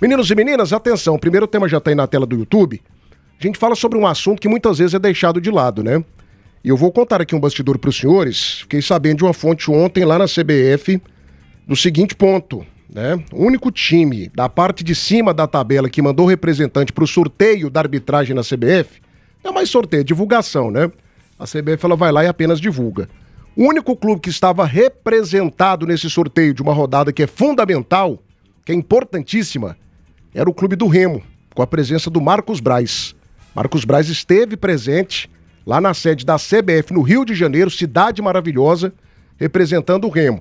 Meninos e meninas, atenção, o primeiro tema já está aí na tela do YouTube. A gente fala sobre um assunto que muitas vezes é deixado de lado, né? E eu vou contar aqui um bastidor para os senhores. Fiquei sabendo de uma fonte ontem lá na CBF do seguinte ponto, né? O único time da parte de cima da tabela que mandou representante para o sorteio da arbitragem na CBF, não é mais sorteio, é divulgação, né? A CBF ela vai lá e apenas divulga. O único clube que estava representado nesse sorteio de uma rodada que é fundamental, que é importantíssima, era o clube do Remo, com a presença do Marcos Braz. Marcos Braz esteve presente lá na sede da CBF no Rio de Janeiro, cidade maravilhosa, representando o Remo.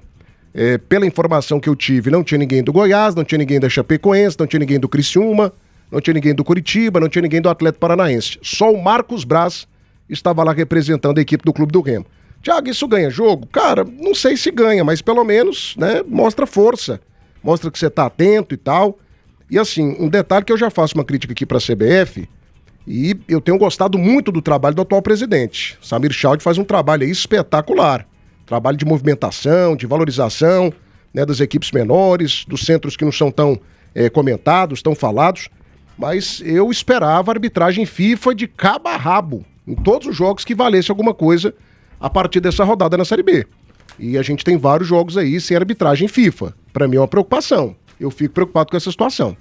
Pela informação que eu tive, não tinha ninguém do Goiás, não tinha ninguém da Chapecoense, não tinha ninguém do Criciúma, não tinha ninguém do Curitiba, não tinha ninguém do Atlético Paranaense. Só o Marcos Braz estava lá representando a equipe do clube do Remo. Thiago, isso ganha jogo? Cara, não sei se ganha, mas pelo menos, né, mostra força. Mostra que você tá atento e tal. E assim, um detalhe que eu já faço uma crítica aqui pra CBF, e eu tenho gostado muito do trabalho do atual presidente. Samir Chaud faz um trabalho aí espetacular. Trabalho de movimentação, de valorização, né, das equipes menores, dos centros que não são tão comentados, tão falados. Mas eu esperava a arbitragem FIFA de cabo a rabo, em todos os jogos que valesse alguma coisa a partir dessa rodada na Série B. E a gente tem vários jogos aí sem arbitragem FIFA. Pra mim é uma preocupação. Eu fico preocupado com essa situação.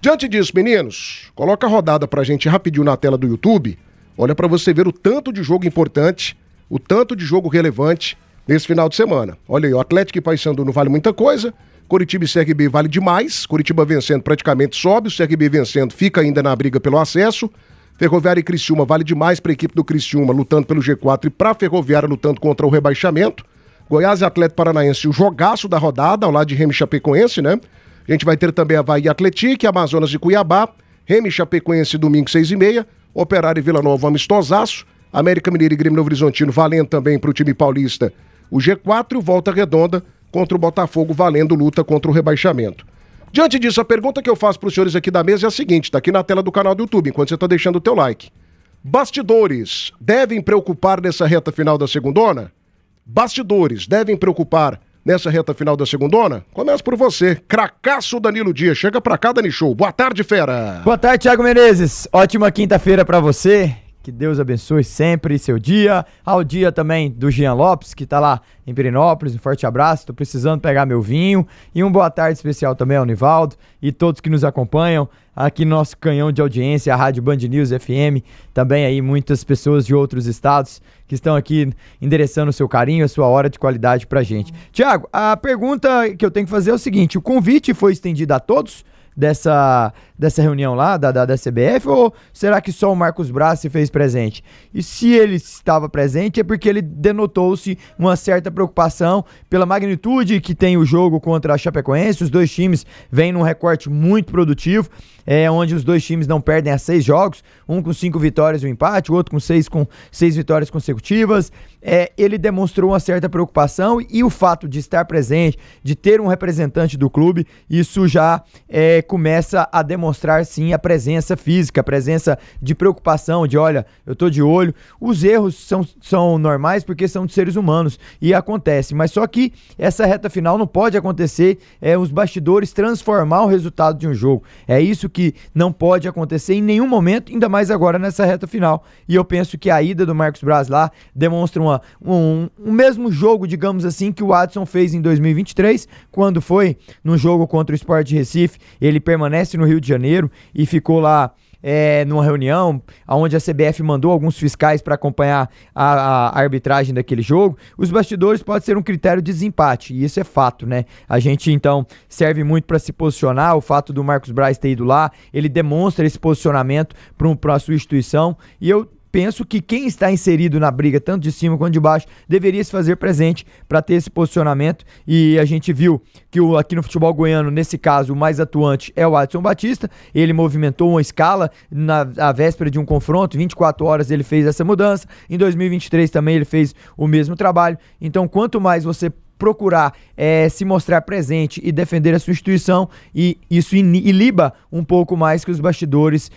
Diante disso, meninos, coloca a rodada pra gente rapidinho na tela do YouTube. Olha pra você ver o tanto de jogo importante, o tanto de jogo relevante nesse final de semana. Olha aí, o Atlético e Paysandu não vale muita coisa, Coritiba e CRB vale demais, Coritiba vencendo praticamente sobe, o CRB vencendo fica ainda na briga pelo acesso, Ferroviária e Criciúma vale demais pra equipe do Criciúma lutando pelo G4 e pra Ferroviária lutando contra o rebaixamento. Goiás e Atlético Paranaense, o jogaço da rodada, ao lado de Remo e Chapecoense, né? A gente vai ter também Avaí e Atlético, Amazonas e Cuiabá, Remo e Chapecoense domingo 6h30, Operário e Vila Nova amistosaço, América Mineiro e Grêmio Novo Horizontino valendo também para o time paulista o G4 e o Volta Redonda contra o Botafogo valendo luta contra o rebaixamento. Diante disso, a pergunta que eu faço para os senhores aqui da mesa é a seguinte, tá aqui na tela do canal do YouTube, enquanto você está deixando o teu like. Bastidores devem preocupar nessa reta final da segundona? Bastidores devem preocupar nessa reta final da segundona? Começa por você, cracaço Danilo Dias. Chega pra cá, Dani Show. Boa tarde, fera. Boa tarde, Thiago Menezes. Ótima quinta-feira pra você. Que Deus abençoe sempre seu dia. Ao dia também do Jean Lopes, que tá lá em Pirenópolis. Um forte abraço. Tô precisando pegar meu vinho. E um boa tarde especial também ao Nivaldo e todos que nos acompanham aqui no nosso canhão de audiência, a Rádio Band News FM. Também aí muitas pessoas de outros estados que estão aqui endereçando o seu carinho, a sua hora de qualidade pra gente. Thiago, a pergunta que eu tenho que fazer é o seguinte: o convite foi estendido a todos dessa reunião lá da CBF, ou será que só o Marcos Braz se fez presente? E se ele estava presente é porque ele denotou-se uma certa preocupação pela magnitude que tem o jogo contra a Chapecoense. Os dois times vêm num recorte muito produtivo, onde os dois times não perdem a 6 jogos, um com 5 vitórias e um empate, o outro com 6 vitórias consecutivas. Ele demonstrou uma certa preocupação, e o fato de estar presente, de ter um representante do clube, isso já começa a demonstrar sim a presença física, a presença de preocupação, de olha, eu tô de olho. Os erros são normais porque são de seres humanos e acontece, mas só que essa reta final não pode acontecer os bastidores transformar o resultado de um jogo. É isso que não pode acontecer em nenhum momento, ainda mais agora nessa reta final. E eu penso que a ida do Marcos Braz lá demonstra um mesmo jogo, digamos assim, que o Adson fez em 2023, quando foi no jogo contra o Sport de Recife. Ele permanece no Rio de Janeiro e ficou lá numa reunião onde a CBF mandou alguns fiscais para acompanhar a arbitragem daquele jogo. Os bastidores podem ser um critério de desempate, e isso é fato, né? A gente, então, serve muito para se posicionar. O fato do Marcos Braz ter ido lá, ele demonstra esse posicionamento para a sua instituição, e eu penso que quem está inserido na briga, tanto de cima quanto de baixo, deveria se fazer presente para ter esse posicionamento. E a gente viu que aqui no futebol goiano, nesse caso, o mais atuante é o Adson Batista. Ele movimentou uma escala na véspera de um confronto, 24 horas ele fez essa mudança. Em 2023 também ele fez o mesmo trabalho. Então, quanto mais você procurar se mostrar presente e defender a sua instituição, e isso iliba um pouco mais que os bastidores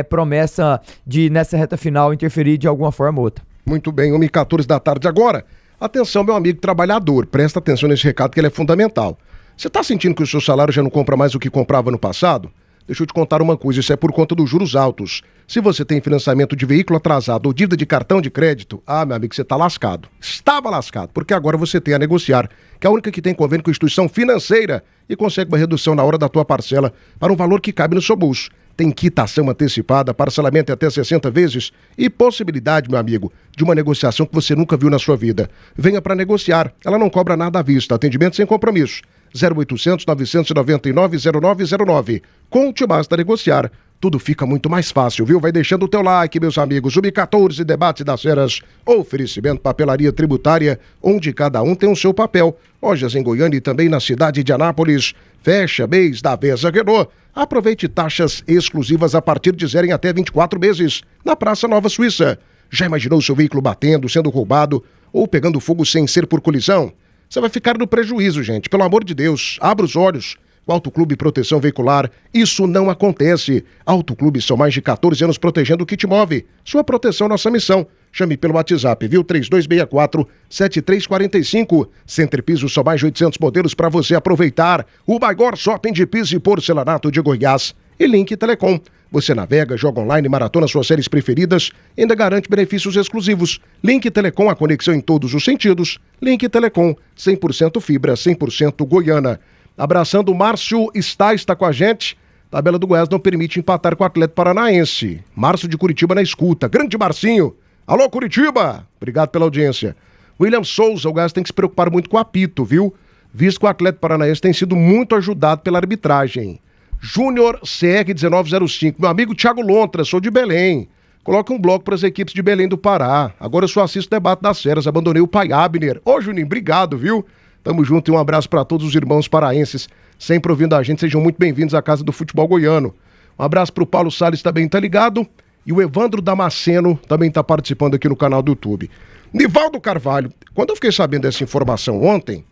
promessa de, nessa reta final, interferir de alguma forma ou outra. Muito bem, 1h14 da tarde agora. Atenção, meu amigo trabalhador, presta atenção nesse recado que ele é fundamental. Você está sentindo que o seu salário já não compra mais o que comprava no passado? Deixa eu te contar uma coisa, isso é por conta dos juros altos. Se você tem financiamento de veículo atrasado ou dívida de cartão de crédito, meu amigo, você tá lascado. Estava lascado, porque agora você tem a Negociar, que é a única que tem convênio com instituição financeira e consegue uma redução na hora da tua parcela para um valor que cabe no seu bolso. Tem quitação antecipada, parcelamento até 60 vezes e possibilidade, meu amigo, de uma negociação que você nunca viu na sua vida. Venha para Negociar, ela não cobra nada à vista, atendimento sem compromisso. 0800 999 0909. Conte, basta negociar. Tudo fica muito mais fácil, viu? Vai deixando o teu like, meus amigos. Sub-14, Debate das Feras. Oferecimento Papelaria Tributária, onde cada um tem o seu papel. Lojas em Goiânia e também na cidade de Anápolis. Fecha mês da Vesa Renault. Aproveite taxas exclusivas a partir de 0 em até 24 meses. Na Praça Nova Suíça. Já imaginou seu veículo batendo, sendo roubado ou pegando fogo sem ser por colisão? Você vai ficar no prejuízo, gente. Pelo amor de Deus, abra os olhos. O Auto Clube Proteção Veicular, isso não acontece. Auto Clube são mais de 14 anos protegendo o que te move. Sua proteção, nossa missão. Chame pelo WhatsApp, viu? 3264-7345. Center Piso, são mais de 800 modelos para você aproveitar. O maior shopping de piso e porcelanato de Goiás. E Link Telecom. Você navega, joga online, maratona suas séries preferidas e ainda garante benefícios exclusivos. Link Telecom, a conexão em todos os sentidos. Link Telecom, 100% fibra, 100% goiana. Abraçando o Márcio está com a gente. Tabela do Goiás não permite empatar com o Atlético Paranaense. Márcio de Curitiba na escuta. Grande Marcinho. Alô, Curitiba. Obrigado pela audiência. William Souza, o Goiás tem que se preocupar muito com o apito, viu? Visto que o Atlético Paranaense tem sido muito ajudado pela arbitragem. Júnior CR1905, meu amigo Thiago Lontra, sou de Belém. Coloque um bloco para as equipes de Belém do Pará. Agora eu só assisto o Debate das Feras, abandonei o pai Abner. Ô Juninho, obrigado, viu? Tamo junto e um abraço para todos os irmãos paraenses, sempre ouvindo a gente, sejam muito bem-vindos à Casa do Futebol Goiano. Um abraço pro Paulo Salles, também tá ligado, e o Evandro Damasceno também tá participando aqui no canal do YouTube. Nivaldo Carvalho, quando eu fiquei sabendo dessa informação ontem,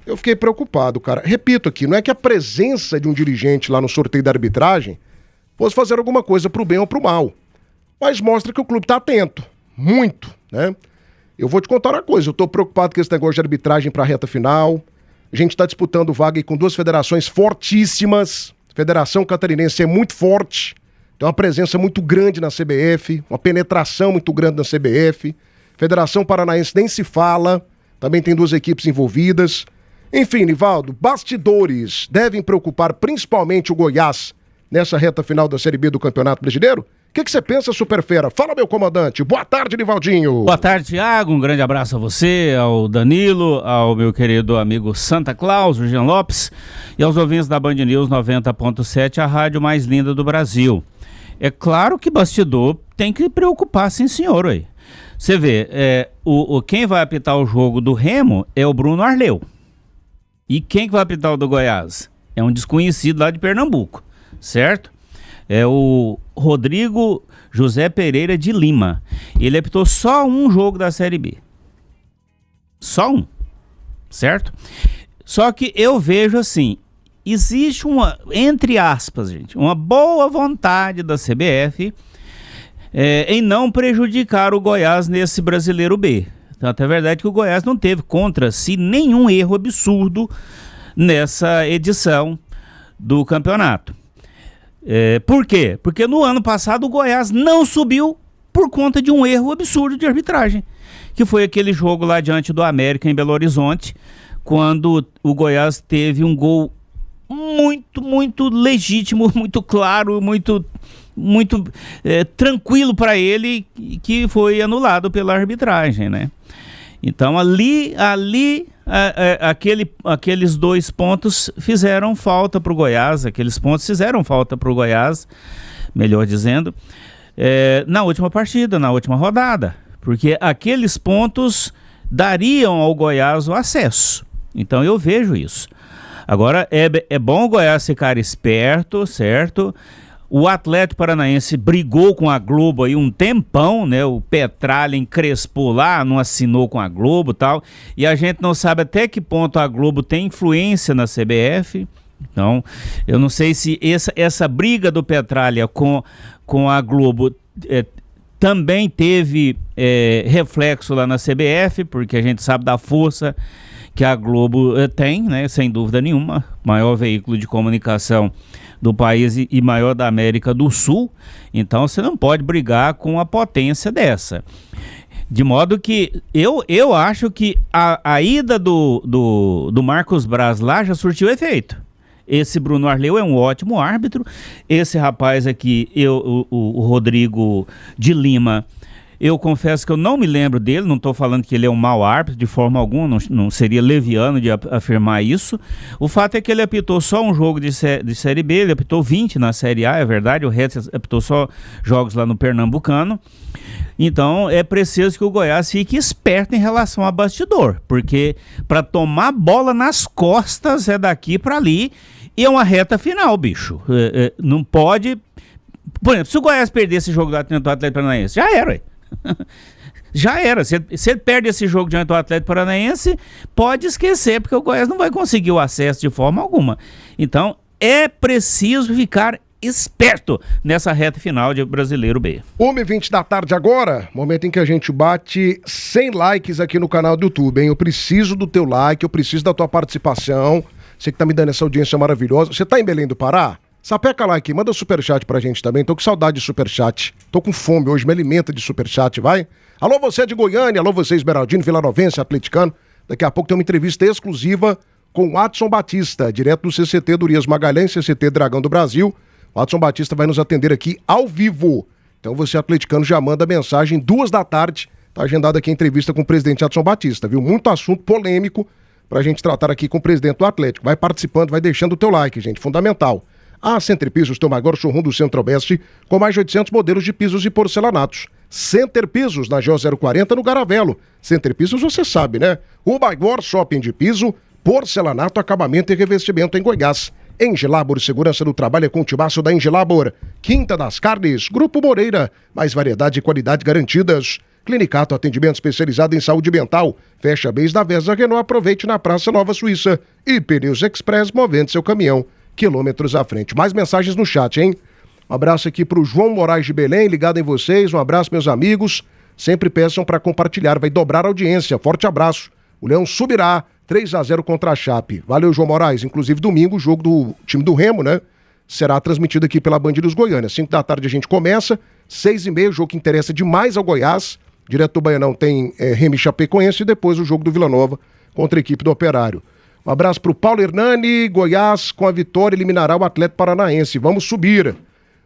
eu fiquei preocupado, cara. Repito aqui, não é que a presença de um dirigente lá no sorteio da arbitragem fosse fazer alguma coisa pro bem ou pro mal. Mas mostra que o clube tá atento. Muito, né? Eu vou te contar uma coisa, eu tô preocupado com esse negócio de arbitragem pra reta final. A gente tá disputando vaga aí com duas federações fortíssimas. A Federação Catarinense é muito forte. Tem uma presença muito grande na CBF, uma penetração muito grande na CBF. Federação Paranaense nem se fala. Também tem duas equipes envolvidas. Enfim, Nivaldo, bastidores devem preocupar principalmente o Goiás nessa reta final da Série B do Campeonato Brasileiro? O que você pensa, Superfera? Fala, meu comandante. Boa tarde, Nivaldinho. Boa tarde, Thiago. Um grande abraço a você, ao Danilo, ao meu querido amigo Santa Claus, o Jean Lopes, e aos ouvintes da Band News 90.7, a rádio mais linda do Brasil. É claro que bastidor tem que preocupar, sim, senhor. Aí. Você vê, quem vai apitar o jogo do Remo é o Bruno Arleu. E quem que vai apitar o do Goiás? É um desconhecido lá de Pernambuco, certo? É o Rodrigo José Pereira de Lima. Ele apitou só um jogo da Série B. Só um, certo? Só que eu vejo assim, existe uma, entre aspas, gente, uma boa vontade da CBF em não prejudicar o Goiás nesse Brasileiro B. Tanto é verdade que o Goiás não teve contra si nenhum erro absurdo nessa edição do campeonato. Por quê? Porque no ano passado o Goiás não subiu por conta de um erro absurdo de arbitragem, que foi aquele jogo lá diante do América em Belo Horizonte, quando o Goiás teve um gol muito legítimo, muito claro, muito tranquilo para ele, que foi anulado pela arbitragem, né? Então ali aqueles 2 pontos fizeram falta para o Goiás, melhor dizendo, na última partida, na última rodada, porque aqueles pontos dariam ao Goiás o acesso. Então eu vejo isso. Agora é bom o Goiás ficar esperto, certo? O Atlético Paranaense brigou com a Globo aí um tempão, né? O Petralha encrespou lá, não assinou com a Globo e tal. E a gente não sabe até que ponto a Globo tem influência na CBF. Então, eu não sei se essa briga do Petralha com a Globo também teve reflexo lá na CBF, porque a gente sabe da força que a Globo tem, né? Sem dúvida nenhuma, maior veículo de comunicação do país e maior da América do Sul. Então você não pode brigar com uma potência dessa. De modo que eu acho que a ida do Marcos Braz lá já surtiu efeito. Esse Bruno Arleu é um ótimo árbitro. Esse rapaz aqui, o Rodrigo de Lima, eu confesso que eu não me lembro dele, não estou falando que ele é um mau árbitro de forma alguma, não seria leviano de afirmar isso. O fato é que ele apitou só um jogo de Série B, ele apitou 20 na Série A, é verdade, o resto apitou só jogos lá no Pernambucano. Então é preciso que o Goiás fique esperto em relação a bastidor, porque para tomar bola nas costas é daqui para ali e é uma reta final, bicho. Não pode... Por exemplo, se o Goiás perder esse jogo do Atlético Paranaense, já era, ué. Já era. Se ele perde esse jogo diante do Atlético Paranaense, pode esquecer, porque o Goiás não vai conseguir o acesso de forma alguma. Então, é preciso ficar esperto nessa reta final de Brasileiro B. 1h20 da tarde agora, momento em que a gente bate 100 likes aqui no canal do YouTube, hein? Eu preciso do teu like, eu preciso da tua participação. Você que tá me dando essa audiência maravilhosa. Você tá em Belém do Pará? Sapeca lá aqui, manda superchat pra gente também. Tô com saudade de superchat. Tô com fome hoje, me alimenta de superchat, vai? Alô, você de Goiânia, alô, você Esmeraldino, Vilanovense, atleticano. Daqui a pouco tem uma entrevista exclusiva com o Adson Batista, direto do CCT do Urias Magalhães, CCT Dragão do Brasil. O Adson Batista vai nos atender aqui ao vivo. Então você, atleticano, já manda mensagem 14h. Tá agendada aqui a entrevista com o presidente Adson Batista, viu? Muito assunto polêmico pra gente tratar aqui com o presidente do Atlético. Vai participando, vai deixando o teu like, gente, fundamental. A Center Pisos, teu maior showroom do Centro-Oeste, com mais de 800 modelos de pisos e porcelanatos. Center Pisos, na GO 040, no Garavelo. Center Pisos, você sabe, né? O maior shopping de piso, porcelanato, acabamento e revestimento em Goiás. Engelabor, segurança do trabalho é com o timaço da Engelabor. Quinta das Carnes, Grupo Moreira, mais variedade e qualidade garantidas. Clinicato, atendimento especializado em saúde mental. Fecha mês da Vesa Renault, aproveite na Praça Nova Suíça. E Pneus Express, movendo seu caminhão quilômetros à frente. Mais mensagens no chat, hein? Um abraço aqui pro João Moraes de Belém, ligado em vocês. Um abraço, meus amigos. Sempre peçam para compartilhar, vai dobrar a audiência. Forte abraço. O Leão subirá 3-0 contra a Chape. Valeu, João Moraes. Inclusive, domingo, o jogo do time do Remo, né? Será transmitido aqui pela Band News Goiânia. 5 da tarde a gente começa. 6h30, jogo que interessa demais ao Goiás. Direto do Baianão tem Remo e Chapecoense. E depois o jogo do Vila Nova contra a equipe do Operário. Um abraço pro Paulo Hernani. Goiás, com a vitória, eliminará o Atlético Paranaense. Vamos subir.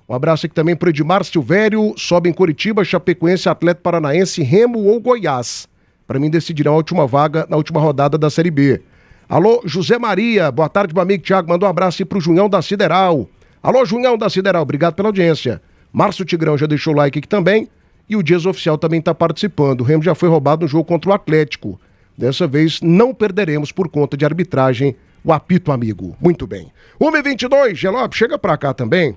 Um abraço aqui também pro Edmar Silvério. Sobe em Curitiba, Chapecoense, Atlético Paranaense, Remo ou Goiás. Para mim decidirão a última vaga na última rodada da Série B. Alô, José Maria. Boa tarde, meu amigo Thiago. Mandou um abraço aí pro Junhão da Sideral. Alô, Junhão da Sideral. Obrigado pela audiência. Márcio Tigrão já deixou o like aqui também. E o Dias Oficial também tá participando. O Remo já foi roubado no jogo contra o Atlético. Dessa vez não perderemos por conta de arbitragem o apito amigo. Muito bem. 1h22, Gelop, chega pra cá também.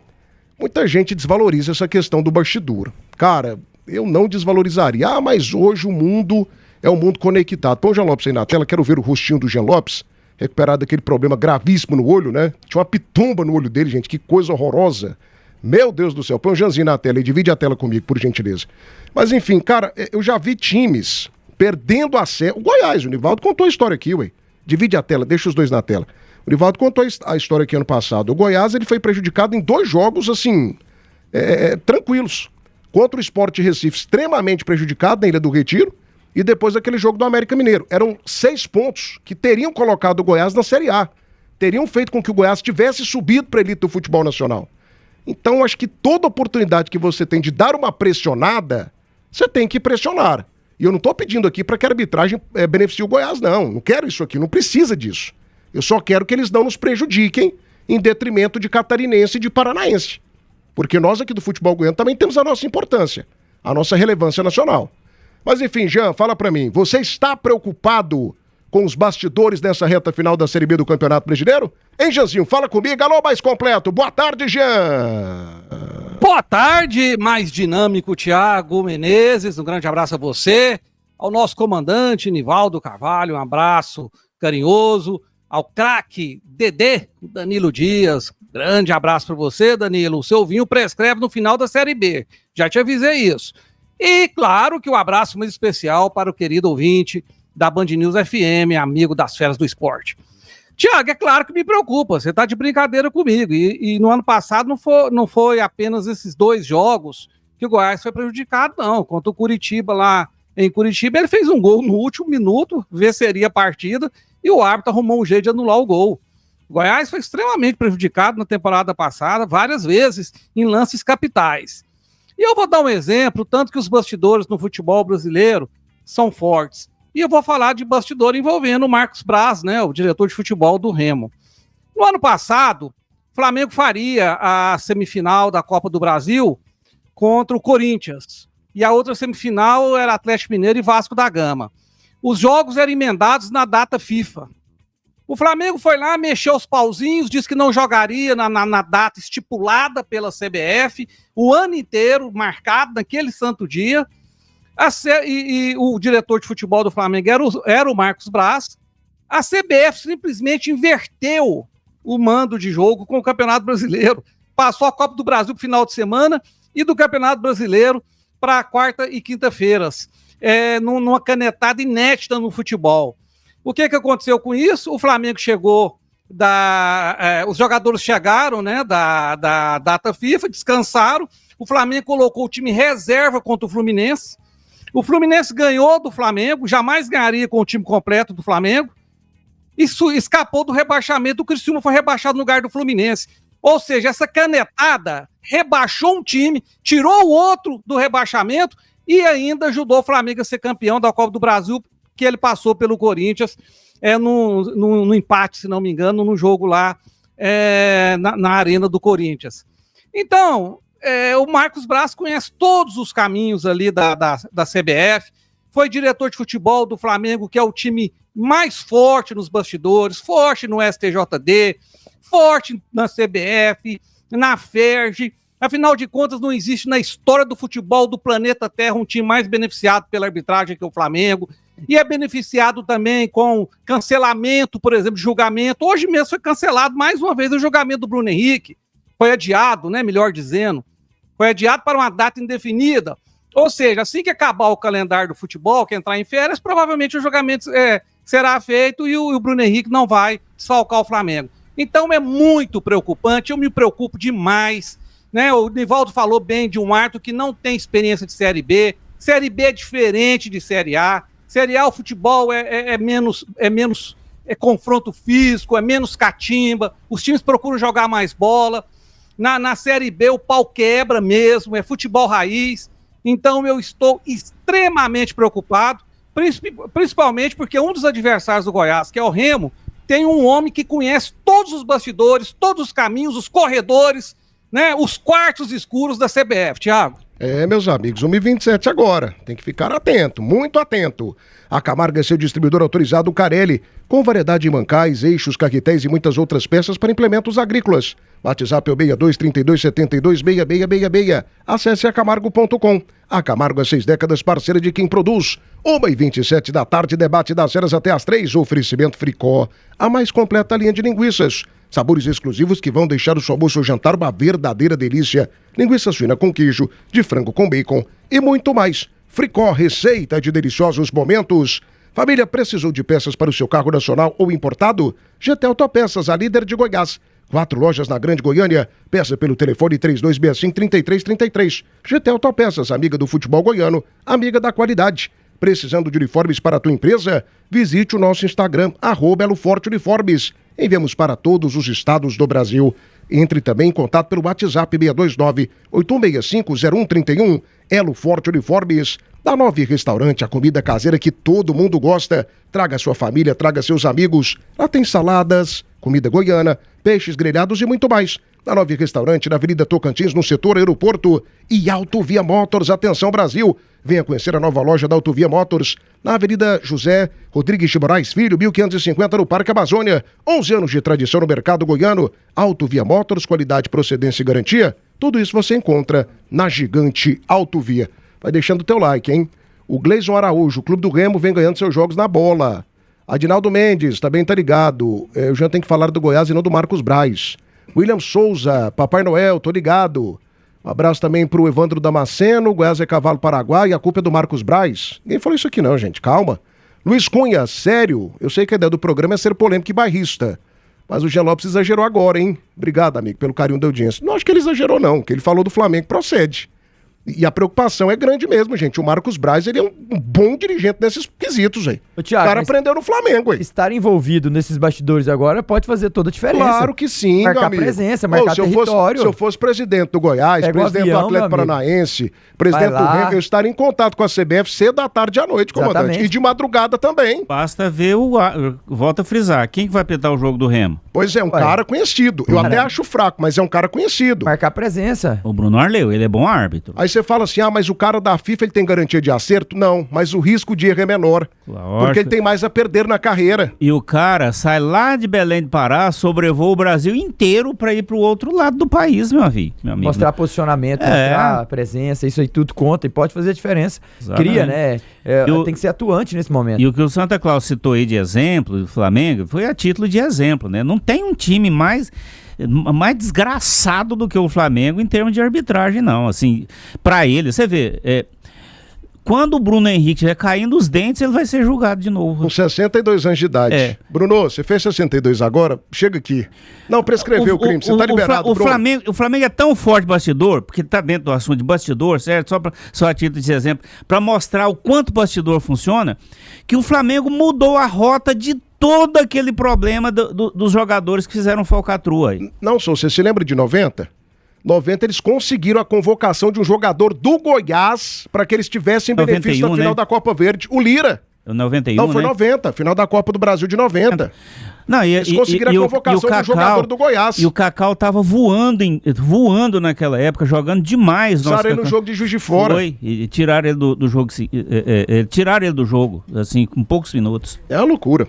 Muita gente desvaloriza essa questão do bastidor. Cara, eu não desvalorizaria. Ah, mas hoje o mundo é um mundo conectado. Põe o Jean Lopes aí na tela, quero ver o rostinho do Jean Lopes, recuperado daquele problema gravíssimo no olho, né? Tinha uma pitomba no olho dele, gente, que coisa horrorosa. Meu Deus do céu, põe o Janzinho na tela e divide a tela comigo, por gentileza. Mas enfim, cara, eu já vi times perdendo a série. O Goiás, o Nivaldo contou a história aqui, ué. Divide a tela, deixa os dois na tela. O Nivaldo contou a história aqui ano passado. O Goiás, ele foi prejudicado em 2 jogos, assim, tranquilos. Contra o Sport Recife, extremamente prejudicado na Ilha do Retiro, e depois aquele jogo do América Mineiro. Eram 6 pontos que teriam colocado o Goiás na Série A. Teriam feito com que o Goiás tivesse subido para a elite do futebol nacional. Então, acho que toda oportunidade que você tem de dar uma pressionada, você tem que pressionar. E eu não estou pedindo aqui para que a arbitragem beneficie o Goiás, não. Não quero isso aqui, não precisa disso. Eu só quero que eles não nos prejudiquem em detrimento de catarinense e de paranaense. Porque nós aqui do futebol goiano também temos a nossa importância, a nossa relevância nacional. Mas enfim, Jean, fala para mim, você está preocupado com os bastidores dessa reta final da Série B do Campeonato Brasileiro? Hein, Jeanzinho, fala comigo. Alô, mais completo. Boa tarde, Jean. Boa tarde, mais dinâmico Thiago Menezes, um grande abraço a você, ao nosso comandante Nivaldo Carvalho, um abraço carinhoso, ao craque Dedê, Danilo Dias, grande abraço para você, Danilo, o seu vinho prescreve no final da Série B, já te avisei isso. E claro que um abraço mais especial para o querido ouvinte da Band News FM, amigo das feras do esporte. Tiago, é claro que me preocupa, você está de brincadeira comigo. E no ano passado não foi apenas esses 2 jogos que o Goiás foi prejudicado, não. Contra o Curitiba lá em Curitiba, ele fez um gol no último minuto, venceria a partida, e o árbitro arrumou um jeito de anular o gol. O Goiás foi extremamente prejudicado na temporada passada, várias vezes, em lances capitais. E eu vou dar um exemplo, tanto que os bastidores no futebol brasileiro são fortes. E eu vou falar de bastidor envolvendo o Marcos Braz, né, o diretor de futebol do Remo. No ano passado, o Flamengo faria a semifinal da Copa do Brasil contra o Corinthians. E a outra semifinal era Atlético Mineiro e Vasco da Gama. Os jogos eram emendados na data FIFA. O Flamengo foi lá, mexeu os pauzinhos, disse que não jogaria na data estipulada pela CBF, o ano inteiro marcado naquele santo dia. E o diretor de futebol do Flamengo era o Marcos Braz. A CBF simplesmente inverteu o mando de jogo com o Campeonato Brasileiro. Passou a Copa do Brasil para o final de semana e do Campeonato Brasileiro para quarta e quinta-feiras. Numa canetada inédita no futebol. O que aconteceu com isso? O Flamengo chegou, os jogadores chegaram, né, da data FIFA, descansaram. O Flamengo colocou o time reserva contra o Fluminense. O Fluminense ganhou do Flamengo, jamais ganharia com o time completo do Flamengo. Isso escapou do rebaixamento. O Criciúma foi rebaixado no lugar do Fluminense. Ou seja, essa canetada rebaixou um time, tirou o outro do rebaixamento e ainda ajudou o Flamengo a ser campeão da Copa do Brasil, que ele passou pelo Corinthians no empate, se não me engano, no jogo lá na arena do Corinthians. Então, o Marcos Braz conhece todos os caminhos ali da CBF, foi diretor de futebol do Flamengo, que é o time mais forte nos bastidores, forte no STJD, forte na CBF, na FERJ. Afinal de contas, não existe na história do futebol do planeta Terra um time mais beneficiado pela arbitragem que o Flamengo. E é beneficiado também com cancelamento, por exemplo, de julgamento. Hoje mesmo foi cancelado mais uma vez o julgamento do Bruno Henrique. Foi adiado, né? Melhor dizendo. Foi adiado para uma data indefinida. Ou seja, assim que acabar o calendário do futebol, que entrar em férias, provavelmente o julgamento será feito e o Bruno Henrique não vai desfalcar o Flamengo. Então é muito preocupante, eu me preocupo demais. Né? O Nivaldo falou bem de um árbitro que não tem experiência de Série B. Série B é diferente de Série A. Série A, o futebol é menos confronto físico, é menos catimba, os times procuram jogar mais bola. Na Série B, o pau quebra mesmo, é futebol raiz. Então, eu estou extremamente preocupado, principalmente porque um dos adversários do Goiás, que é o Remo, tem um homem que conhece todos os bastidores, todos os caminhos, os corredores, né, os quartos escuros da CBF, Thiago. Meus amigos, 1h27 agora. Tem que ficar atento, muito atento. A Camargo é seu distribuidor autorizado Carelli, com variedade de mancais, eixos, caquetéis e muitas outras peças para implementos agrícolas. WhatsApp é o 6232726666. Acesse acamargo.com. A Camargo há 6 décadas, parceira de quem produz. 1h27 da tarde, debate das horas até às 3. Oferecimento Fricó, a mais completa linha de linguiças. Sabores exclusivos que vão deixar o seu almoço ou jantar uma verdadeira delícia. Linguiça suína com queijo, de frango com bacon e muito mais. Fricó, receita de deliciosos momentos. Família, precisou de peças para o seu carro nacional ou importado? GT Autopeças, a líder de Goiás. 4 lojas na Grande Goiânia. Peça pelo telefone 3265-3333. GT Autopeças, amiga do futebol goiano, amiga da qualidade. Precisando de uniformes para a tua empresa? Visite o nosso Instagram, @EloForteUniformes. Enviamos para todos os estados do Brasil. Entre também em contato pelo WhatsApp 629-8165-0131. Elo Forte Uniformes. Da Nove Restaurante, a comida caseira que todo mundo gosta. Traga sua família, traga seus amigos. Lá tem saladas, comida goiana, peixes grelhados e muito mais. Da Nove Restaurante, na Avenida Tocantins, no setor aeroporto. E Autovia Motors, atenção Brasil. Venha conhecer a nova loja da Autovia Motors, na Avenida José Rodrigues de Moraes Filho, 1550, no Parque Amazônia. 11 anos de tradição no mercado goiano. Autovia Motors, qualidade, procedência e garantia. Tudo isso você encontra na Gigante Autovia. Vai deixando o teu like, hein? O Gleison Araújo, o Clube do Remo, vem ganhando seus jogos na bola. Adinaldo Mendes, também tá ligado. Eu já tenho que falar do Goiás e não do Marcos Braz. William Souza, Papai Noel, tô ligado. Um abraço também pro Evandro Damasceno, Goiás é cavalo paraguai, a culpa é do Marcos Braz. Ninguém falou isso aqui não, gente, calma. Luiz Cunha, sério, eu sei que a ideia do programa é ser polêmico e bairrista, Mas o Jean Lopes exagerou agora, hein? Obrigado, amigo, pelo carinho da audiência. Não acho que ele exagerou, não. O que ele falou do Flamengo procede. E a preocupação é grande mesmo, gente. O Marcos Braz, ele é um bom dirigente nesses quesitos, aí. Ô, O Thiago, cara mas aprendeu no Flamengo, aí. estar envolvido nesses bastidores agora pode fazer toda a diferença. Claro que sim, Marcar meu amigo. presença, marcar se território. Se eu fosse presidente do Goiás, Pega o presidente avião, do Atlético meu amigo. Paranaense, presidente Vai do lá. Remo, eu estaria em contato com a CBF cedo à tarde e à noite, comandante. Exatamente. E de madrugada também. Basta ver volta a frisar, quem que vai apitar o jogo do Remo? Pois é, um Ué. cara conhecido. Eu até acho fraco, mas é um cara conhecido. Marcar presença. O Bruno Arleu, ele é bom árbitro. Aí você fala assim, mas o cara da FIFA ele tem garantia de acerto? Não, mas o risco de erro é menor. Lógico. Porque ele tem mais a perder na carreira. E o cara sai lá de Belém do Pará, sobrevoa o Brasil inteiro pra ir pro outro lado do país, meu amigo. Mostrar posicionamento, mostrar presença, isso aí tudo conta e pode fazer a diferença. Exatamente. Cria, né? Eu- Tem que ser atuante nesse momento. E o que o Santa Claus citou aí de exemplo do Flamengo foi a título de exemplo, né? Não tem um time mais desgraçado do que o Flamengo em termos de arbitragem, não. Assim, pra ele, você vê, quando o Bruno Henrique estiver caindo os dentes, ele vai ser julgado de novo. Com 62 anos de idade. É. Bruno, você fez 62 agora? Chega aqui. Não, prescreveu o crime. Você tá liberado, o Bruno. Flamengo é tão forte bastidor, porque tá dentro do assunto de bastidor, certo? Só a título de exemplo, pra mostrar o quanto o bastidor funciona, que o Flamengo mudou a rota de todo aquele problema dos jogadores que fizeram falcatrua aí. Não, só você se lembra de 90? 90 eles conseguiram a convocação de um jogador do Goiás para que eles tivessem benefício 91, na final né? da Copa Verde. O Lira. O 91, Não, foi né? 90, final da Copa do Brasil de 90. Não, Eles conseguiram a convocação do jogador do Goiás. E o Cacau tava voando naquela época, jogando demais. Usaram ele no jogo de Juiz de Fora. Foi, e tiraram ele do jogo, tiraram ele do jogo, assim, com poucos minutos. É uma loucura.